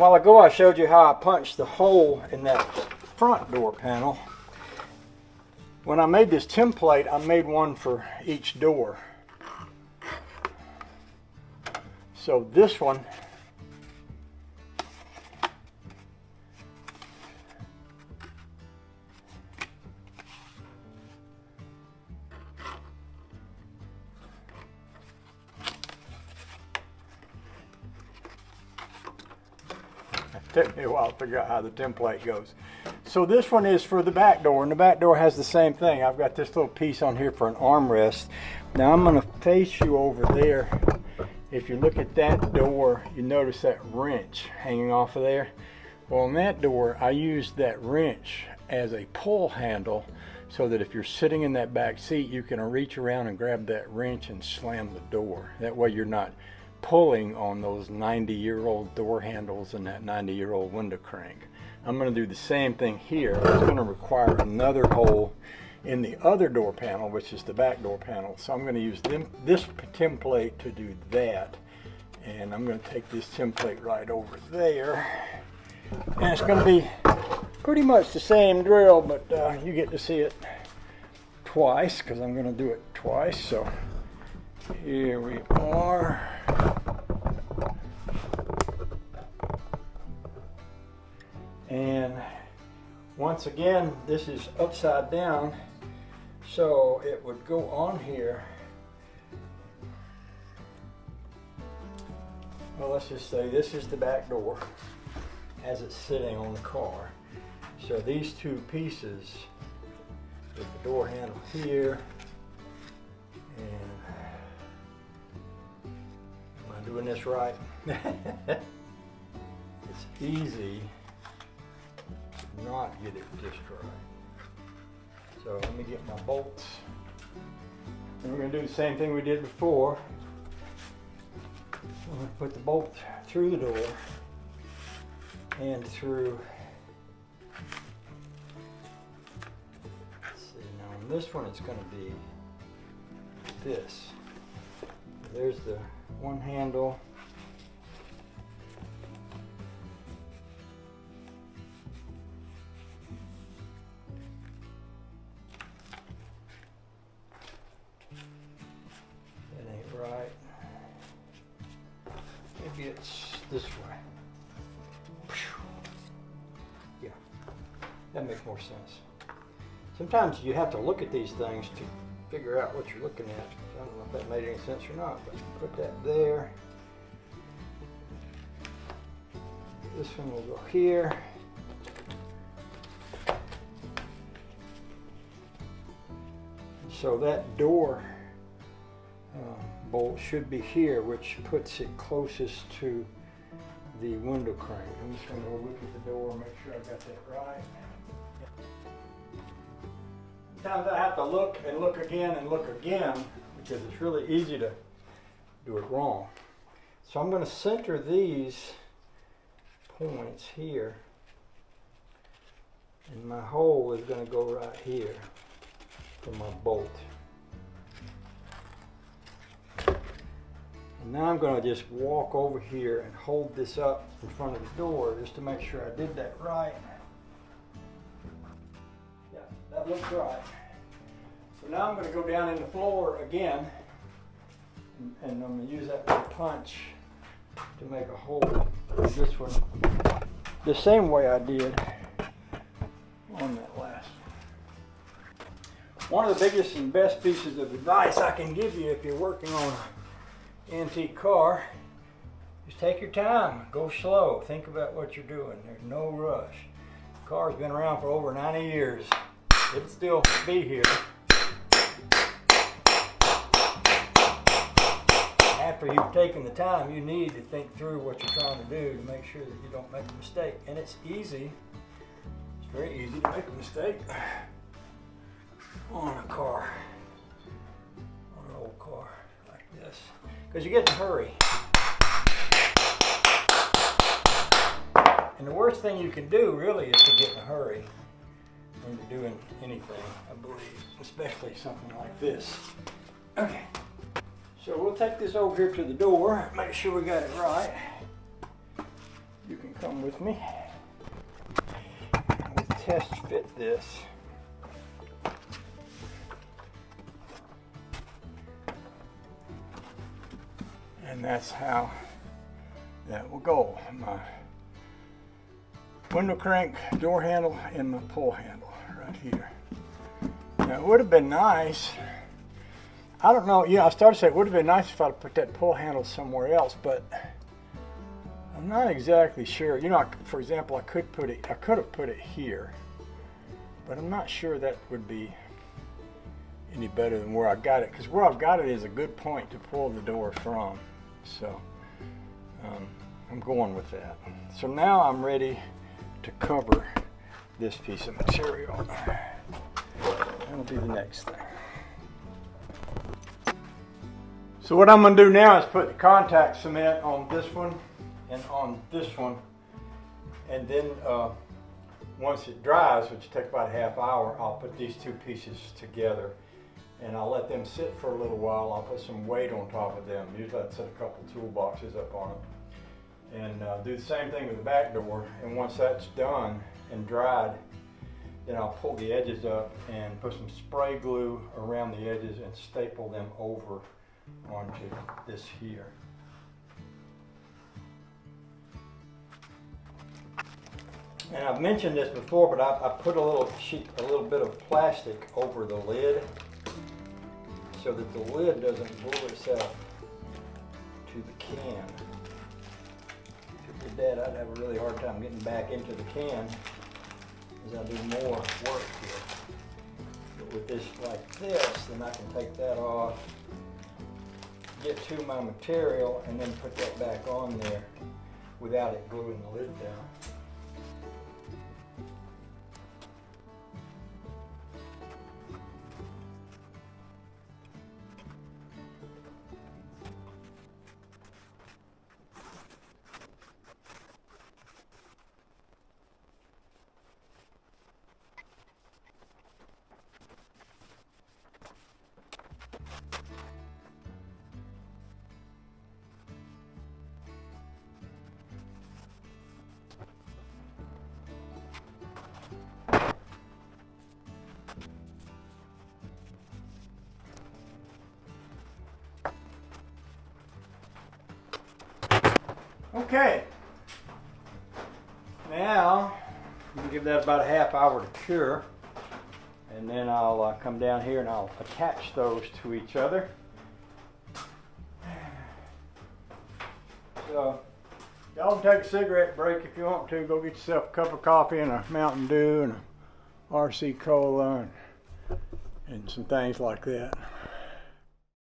while ago I showed you how I punched the hole in that front door panel. When I made this template, I made one for each door. So this one took me a while to figure out how the template goes. So this one is for the back door, and the back door has the same thing. I've got this little piece on here for an armrest. Now I'm going to face you over there. If you look at that door, you notice that wrench hanging off of there. Well, on that door, I used that wrench as a pull handle so that if you're sitting in that back seat, you can reach around and grab that wrench and slam the door. That way you're not pulling on those 90-year-old door handles and that 90-year-old window crank. I'm going to do the same thing here. It's going to require another hole in the other door panel, which is the back door panel. So I'm going to use this template to do that. And I'm going to take this template right over there. And it's going to be pretty much the same drill, but you get to see it twice because I'm going to do it twice. So here we are. And once again, this is upside down, so it would go on here. Well, let's just say this is the back door as it's sitting on the car. So these two pieces with the door handle here, and am I doing this right? It's easy to not get it just right. So let me get my bolts. And we're going to do the same thing we did before. I'm going to put the bolt through the door and through. Let's see, now on this one it's going to be this. There's the one handle. That ain't right. Maybe it's this way. Yeah, that makes more sense. Sometimes you have to look at these things to figure out what you're looking at. I don't know if that made any sense or not, but put that there. This one will go here. So that door bolt should be here, which puts it closest to the window crank. I'm just going to go look at the door and make sure I got that right. Sometimes I have to look and look again and look again because it's really easy to do it wrong. So I'm going to center these points here, and my hole is going to go right here for my bolt. And now I'm going to just walk over here and hold this up in front of the door just to make sure I did that right. Yeah, that looks right. So now I'm going to go down in the floor again, and I'm going to use that little punch to make a hole in this one the same way I did on that last one. One of the biggest and best pieces of advice I can give you if you're working on an antique car is take your time, go slow, think about what you're doing. There's no rush. The car's been around for over 90 years. It'll still be here. After you've taken the time you need to think through what you're trying to do to make sure that you don't make a mistake. And it's easy, it's very easy to make a mistake on a car, on an old car like this, because you get in a hurry. And the worst thing you can do really is to get in a hurry when you're doing anything, I believe, especially something like this. Okay. So we'll take this over here to the door, make sure we got it right. you can come with me. We'll test fit this. And that's how that will go. My window crank, door handle, and my pull handle right here. Now it would have been nice, I don't know, I started to say it would have been nice if I'd put that pull handle somewhere else, but I'm not exactly sure. For example, I could have put it here, but I'm not sure that would be any better than where I got it, because where I've got it is a good point to pull the door from. So I'm going with that. So now I'm ready to cover this piece of material. That'll be the next thing. So what I'm going to do now is put the contact cement on this one and on this one, and then once it dries, which will take about a half hour, I'll put these two pieces together and I'll let them sit for a little while. I'll put some weight on top of them. Usually I'd set a couple toolboxes up on them, and do the same thing with the back door. And once that's done and dried, then I'll pull the edges up and put some spray glue around the edges and staple them over onto this here. And I've mentioned this before, but I put a little bit of plastic over the lid so that the lid doesn't glue itself to the can. If it did that, I'd have a really hard time getting back into the can as I do more work here. But with this like this, then I can take that off, get to my material, and then put that back on there without it gluing the lid down. Okay, now I'm gonna give that about a half hour to cure, and then I'll come down here and I'll attach those to each other. So y'all can take a cigarette break if you want to. Go get yourself a cup of coffee and a Mountain Dew and a RC Cola and some things like that.